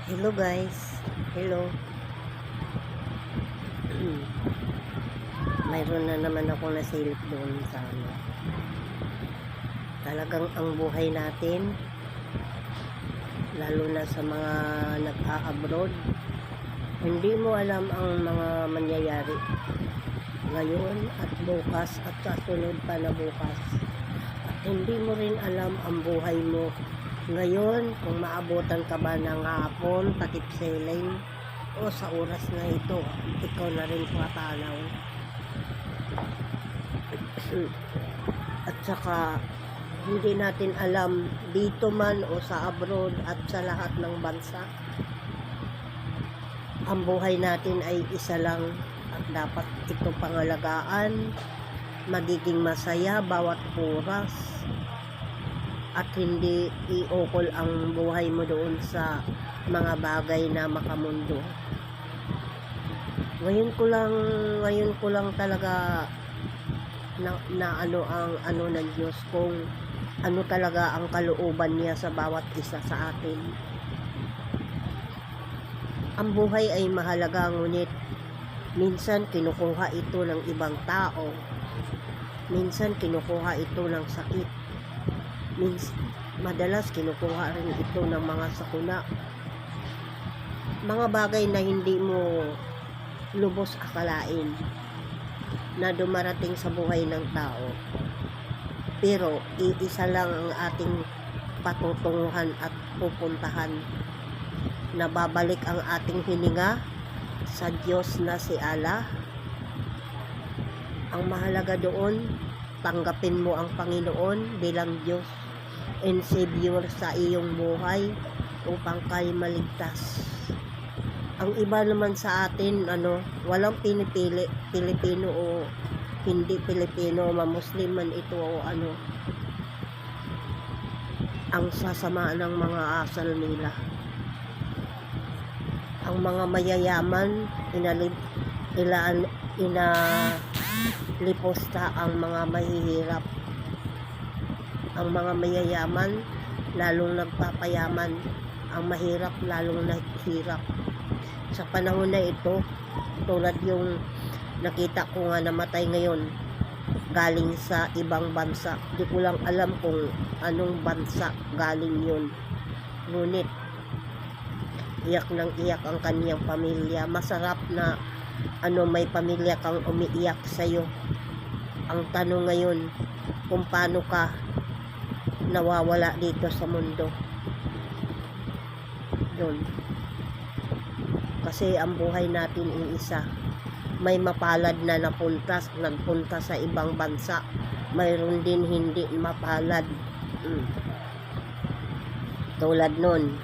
Hello guys. Hello. Mayroon na naman ako nasilip doon sa Talagang ang buhay natin, lalo na sa mga nag-a-abroad, hindi mo alam ang mga mangyayari ngayon at bukas at kasunod pa na bukas. At hindi mo rin alam ang buhay mo ngayon, kung maabutan ka ba ng hapon, takip siling, o sa oras na ito, ikaw na rin patanaw. At saka, hindi natin alam dito man o sa abroad at sa lahat ng bansa, ang buhay natin ay isa lang at dapat ito pangalagaan, magiging masaya bawat oras, at hindi iukol ang buhay mo doon sa mga bagay na makamundo. Ngayon ko lang talaga na ano ang ano ng Diyos, kung ano talaga ang kalooban niya sa bawat isa sa atin. Ang buhay ay mahalaga, ngunit minsan kinukuha ito ng ibang tao, minsan kinukuha ito ng sakit, madalas kinukuha rin ito ng mga sakuna, mga bagay na hindi mo lubos akalain na dumarating sa buhay ng tao. Pero iisa lang ang ating patutunguhan at pupuntahan, na babalik ang ating hininga sa Diyos na si Allah. Ang mahalaga doon, tanggapin mo ang Panginoon bilang Diyos and Savior sa iyong buhay upang kayo maligtas. Ang iba naman sa atin, walang pinipili, Pilipino o hindi Pilipino, Muslim man ito o ang sasama ng mga asal nila. Ang mga mayayaman, inaliposta ang mga mahihirap. Ang mga mayayaman lalong nagpapayaman, ang mahirap lalong naghihirap. Sa panahon na ito, tulad yung nakita ko nga namatay ngayon, galing sa ibang bansa. Di ko lang alam kung anong bansa galing yun. Ngunit iyak ng iyak ang kaniyang pamilya. Masarap na may pamilya kang umiiyak sa'yo. Ang tanong ngayon, kung paano ka nawawala dito sa mundo. Yun. Kasi ang buhay natin iisa. May mapalad na nagpunta sa ibang bansa. Mayroon din hindi mapalad. Tulad nun,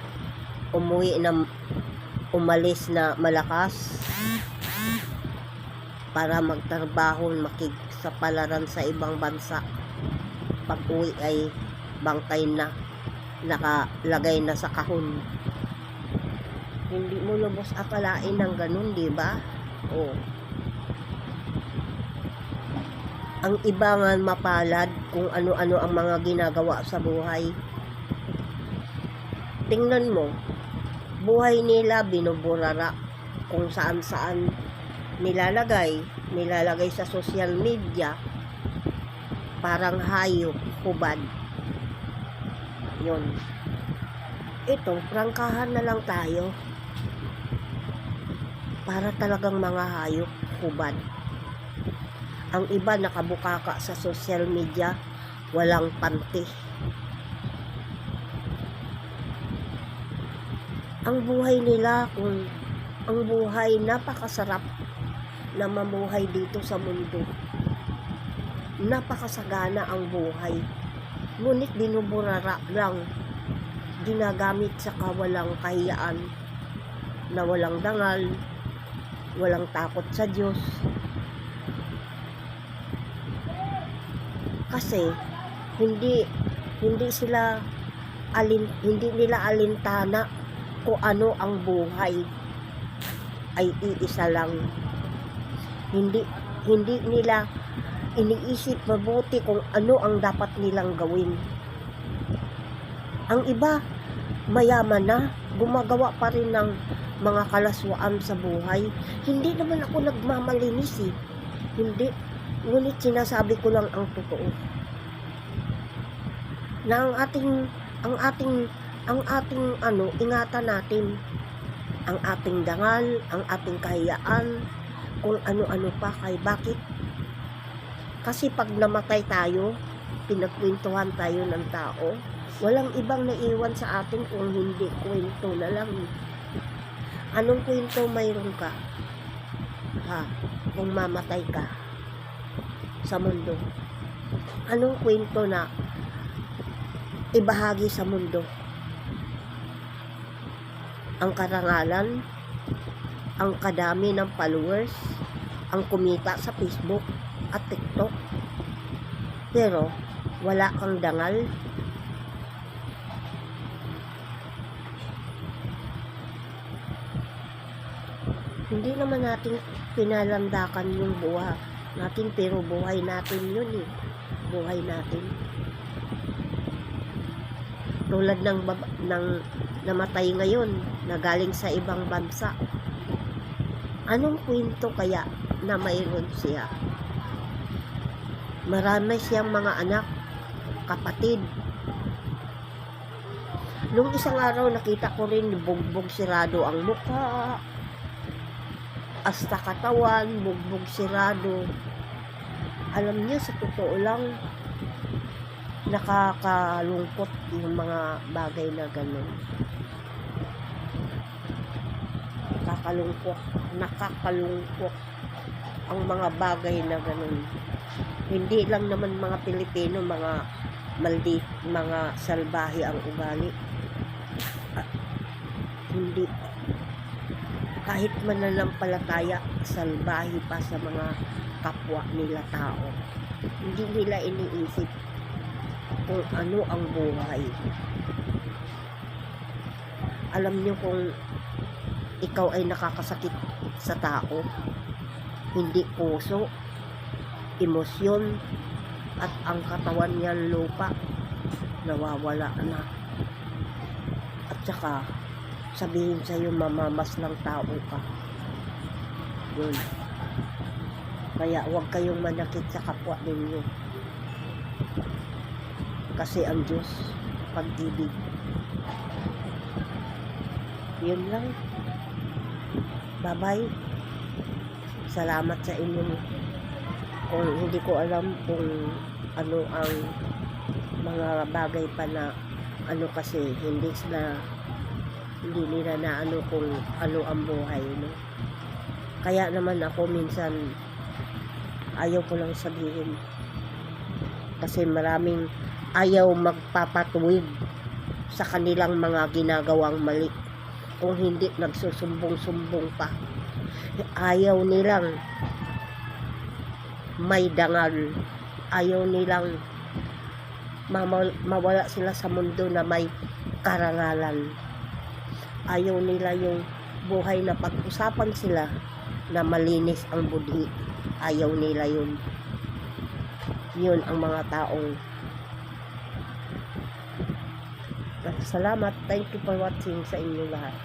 umalis na malakas para magtrabaho, makigsapalaran sa ibang bansa. Pag uwi ay bangkay na, nakalagay na sa kahon. Hindi mo lubos akalain ng ganun, di ba? Oh. Ang iba nga mapalad kung ano-ano ang mga ginagawa sa buhay. Tingnan mo, buhay nila binuburara kung saan-saan nilalagay sa social media, parang hayop, hubad. Yun. Ito, prangkahan na lang tayo. Para talagang mga hayop, hubad. Ang iba nakabukaka sa social media, walang panty. Ang buhay nila, ang buhay, napakasarap na mamuhay dito sa mundo. Napakasagana ang buhay. Ngunit binuburara lang, ginagamit sa kawalang kahiyaan, na walang dangal, walang takot sa Diyos. Kasi hindi nila alintana kung ano ang buhay ay iisa lang. Hindi nila iniisip mabuti kung ano ang dapat nilang gawin. Ang iba, mayaman na, gumagawa pa rin ng mga kalaswaan sa buhay. Hindi naman ako nagmamalinis eh. Hindi. Ngunit sinasabi ko lang ang totoo. Na ang ating ingatan natin. Ang ating dangal, ang ating kahiyaan, kung ano-ano pa kay bakit. Kasi pag namatay tayo, pinagkwentuhan tayo ng tao, walang ibang naiwan sa atin kung hindi kwento na lang. Anong kwento mayroon ka? Kung mamatay ka sa mundo. Anong kwento na ibahagi sa mundo? Ang karangalan, ang kadami ng followers, ang kumita sa Facebook at TikTok. Pero wala kang dangal. Hindi naman natin pinalandakan yung buhay natin, pero buhay natin yun eh. Buhay natin. Tulad ng namatay ngayon na galing sa ibang bansa. Anong kwento kaya na mayroon siya? Marami siyang mga anak, kapatid. Nung isang araw nakita ko rin bugbog sirado ang mukha, hasta katawan, bugbog sirado. Alam niyo, sa totoo lang, nakakalungkot yung mga bagay na ganun. Nakakalungkot ang mga bagay na ganun. Hindi lang naman mga Pilipino, mga mga salbahe ang ugali. Hindi. Kahit mananampalataya, salbahe pa sa mga kapwa nila tao. Hindi nila iniisip kung ano ang buhay. Alam niyo, kung ikaw ay nakakasakit sa tao, hindi puso, emosyon, at ang katawan niyan lupa, nawawala na. At saka sabihin sa'yo, mamamas lang tao ka. Yun. Kaya huwag kayong manakit sa kapwa ninyo. Kasi ang Diyos, pag-ibig. Yun lang. Bye-bye. Salamat sa inyo. Kung hindi ko alam kung ano ang mga bagay pa na kasi hindi nila na kung ano ang buhay, no? Kaya naman ako minsan ayaw ko lang sabihin, kasi maraming ayaw magpapatuwid sa kanilang mga ginagawang mali. Kung hindi, nagsusumbong-sumbong pa. Ayaw nilang may dangal. Ayaw nilang mawala sila sa mundo na may karangalan. Ayaw nila yung buhay na pag-usapan sila na malinis ang budhi. Ayaw nila yun. Yun ang mga taong. Salamat. Thank you for watching sa inyo lahat.